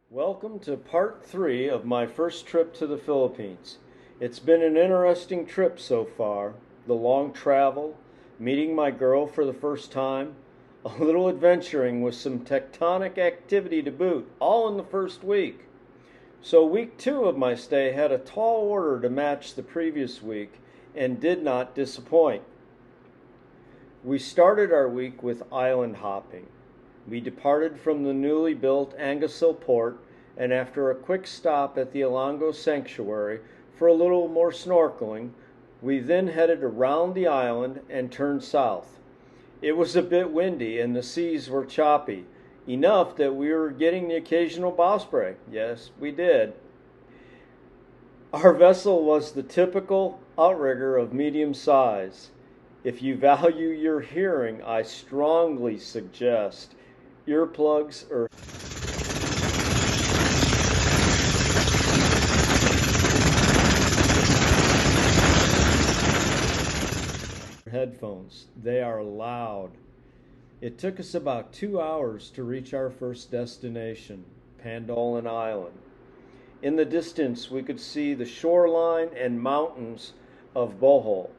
Welcome to part 3 of my first trip to the Philippines. It's been an interesting trip so far. The long travel, meeting my girl for the first time, a little adventuring with some tectonic activity to boot, all in the first week. So, week 2 of my stay had a tall order to match the previous week and did not disappoint. We started our week with island hopping. We departed from the newly built Angasil port, and after a quick stop at the Ilongo Sanctuary for a little more snorkeling, we then headed around the island and turned south. It was a bit windy and the seas were choppy, enough that we were getting the occasional bow spray. Yes, we did. Our vessel was the typical outrigger of medium size. If you value your hearing, I strongly suggest earplugs or headphones. They are loud. It took us about 2 hours to reach our first destination, Pandolan Island. In the distance, we could see the shoreline and mountains of Bohol.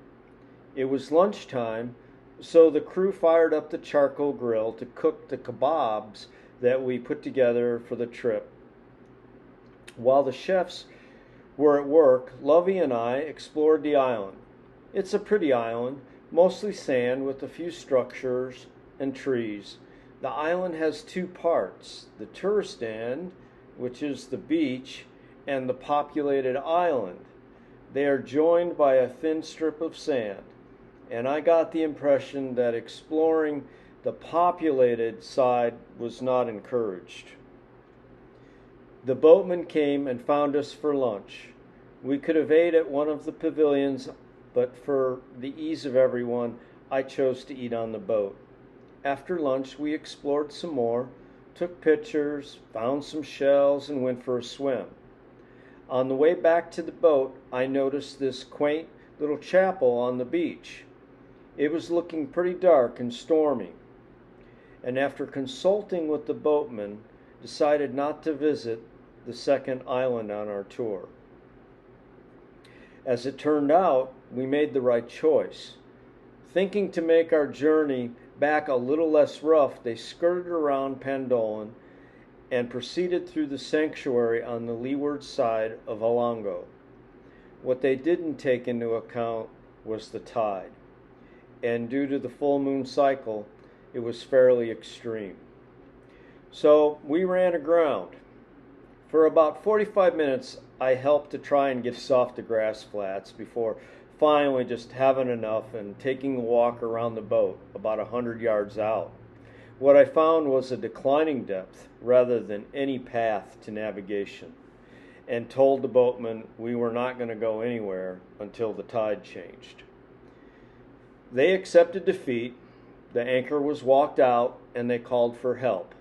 It was lunchtime, so the crew fired up the charcoal grill to cook the kebabs that we put together for the trip. While the chefs were at work, Lovey and I explored the island. It's a pretty island, mostly sand with a few structures and trees. The island has two parts, the tourist end, which is the beach, and the populated island. They are joined by a thin strip of sand, and I got the impression that exploring the populated side was not encouraged. The boatman came and found us for lunch. We could have ate at one of the pavilions, but for the ease of everyone, I chose to eat on the boat. After lunch, we explored some more, took pictures, found some shells, and went for a swim. On the way back to the boat, I noticed this quaint little chapel on the beach. It was looking pretty dark and stormy, and after consulting with the boatman, decided not to visit the second island on our tour. As it turned out, we made the right choice. Thinking to make our journey back a little less rough, they skirted around Pandolan and proceeded through the sanctuary on the leeward side of Ilongo. What they didn't take into account was the tide, and due to the full moon cycle, it was fairly extreme. So we ran aground. For about 45 minutes, I helped to try and get us off the grass flats before finally just having enough and taking a walk around the boat about 100 yards out. What I found was a declining depth rather than any path to navigation, and told the boatman we were not going to go anywhere until the tide changed. They accepted defeat, the anchor was walked out, and they called for help.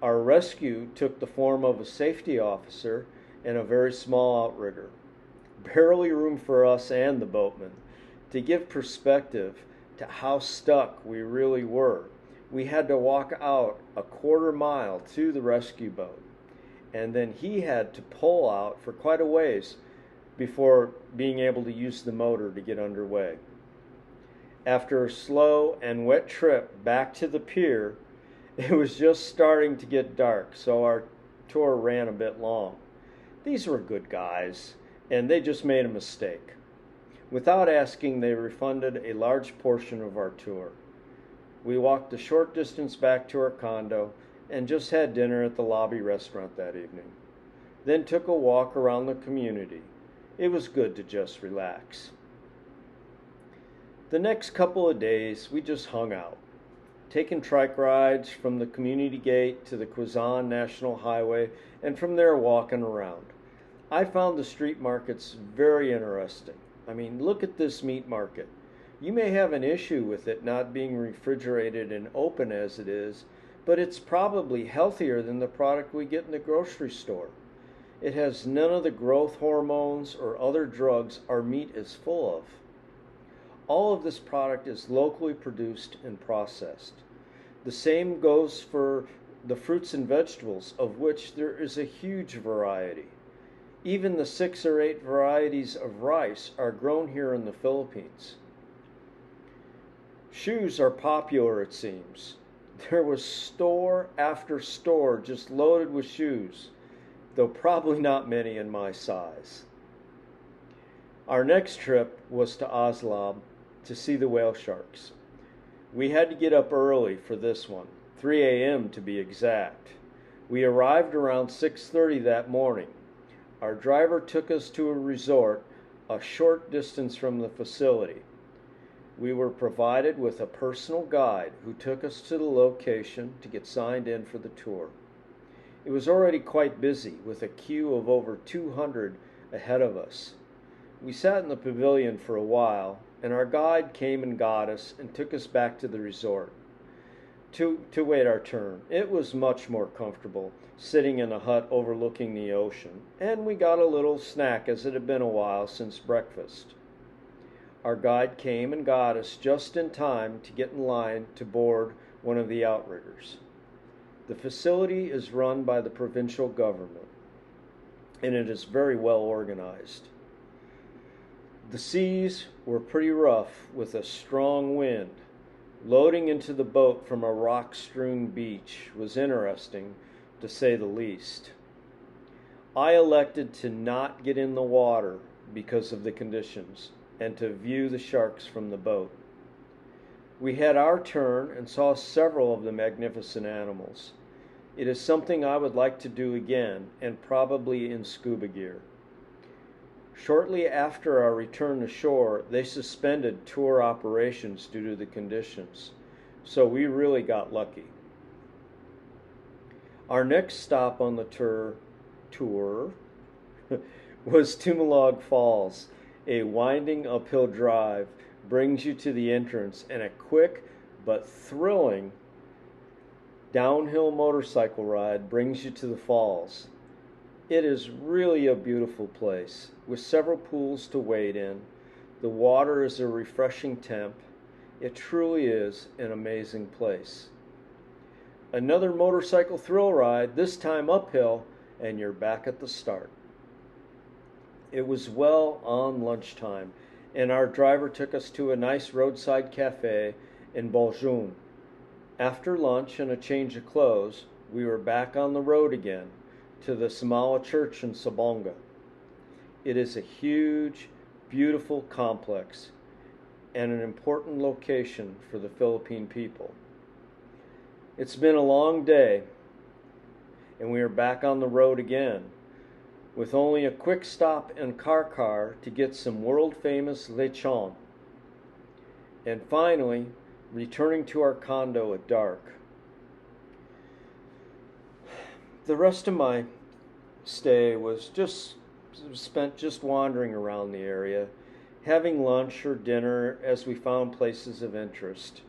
Our rescue took the form of a safety officer and a very small outrigger. Barely room for us and the boatman. To give perspective to how stuck we really were, we had to walk out a quarter mile to the rescue boat, and then he had to pull out for quite a ways before being able to use the motor to get underway. After a slow and wet trip back to the pier, it was just starting to get dark, so our tour ran a bit long. These were good guys, and they just made a mistake. Without asking, they refunded a large portion of our tour. We walked a short distance back to our condo and just had dinner at the lobby restaurant that evening. Then took a walk around the community. It was good to just relax. The next couple of days, we just hung out, taking trike rides from the community gate to the Quezon National Highway, and from there walking around. I found the street markets very interesting. I mean, look at this meat market. You may have an issue with it not being refrigerated and open as it is, but it's probably healthier than the product we get in the grocery store. It has none of the growth hormones or other drugs our meat is full of. All of this product is locally produced and processed. The same goes for the fruits and vegetables, of which there is a huge variety. Even the 6 or 8 varieties of rice are grown here in the Philippines. Shoes are popular, it seems. There was store after store just loaded with shoes, though probably not many in my size. Our next trip was to Oslab to see the whale sharks. We had to get up early for this one, 3 a.m. to be exact. We arrived around 6:30 that morning. Our driver took us to a resort a short distance from the facility. We were provided with a personal guide who took us to the location to get signed in for the tour. It was already quite busy, with a queue of over 200 ahead of us. We sat in the pavilion for a while, and our guide came and got us and took us back to the resort to wait our turn. It was much more comfortable, sitting in a hut overlooking the ocean, and we got a little snack as it had been a while since breakfast. Our guide came and got us just in time to get in line to board one of the outriggers. The facility is run by the provincial government, and it is very well organized. The seas were pretty rough with a strong wind. Loading into the boat from a rock-strewn beach was interesting, to say the least. I elected to not get in the water because of the conditions and to view the sharks from the boat. We had our turn and saw several of the magnificent animals. It is something I would like to do again, and probably in scuba gear. Shortly after our return to shore, they suspended tour operations due to the conditions, so we really got lucky. Our next stop on the tour was Tumalog Falls. A winding uphill drive brings you to the entrance, and a quick but thrilling downhill motorcycle ride brings you to the falls. It is really a beautiful place, with several pools to wade in. The water is a refreshing temp. It truly is an amazing place. Another motorcycle thrill ride, this time uphill, and you're back at the start. It was well on lunchtime, and our driver took us to a nice roadside cafe in Boljum. After lunch and a change of clothes, we were back on the road again to the Samala Church in Sabonga. It is a huge, beautiful complex and an important location for the Philippine people. It's been a long day, and we are back on the road again, with only a quick stop in Karkar to get some world-famous lechon, and finally returning to our condo at dark. The rest of my stay was spent just wandering around the area, having lunch or dinner as we found places of interest.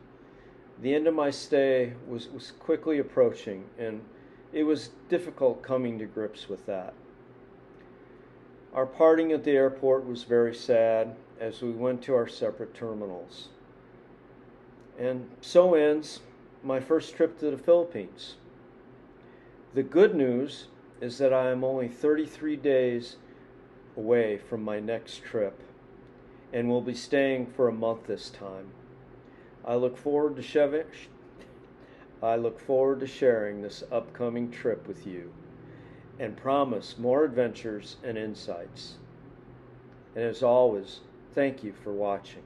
The end of my stay was quickly approaching, and it was difficult coming to grips with that. Our parting at the airport was very sad as we went to our separate terminals. And so ends my first trip to the Philippines. The good news is that I am only 33 days away from my next trip and will be staying for a month this time. I look forward to sharing this upcoming trip with you and promise more adventures and insights. And as always, thank you for watching.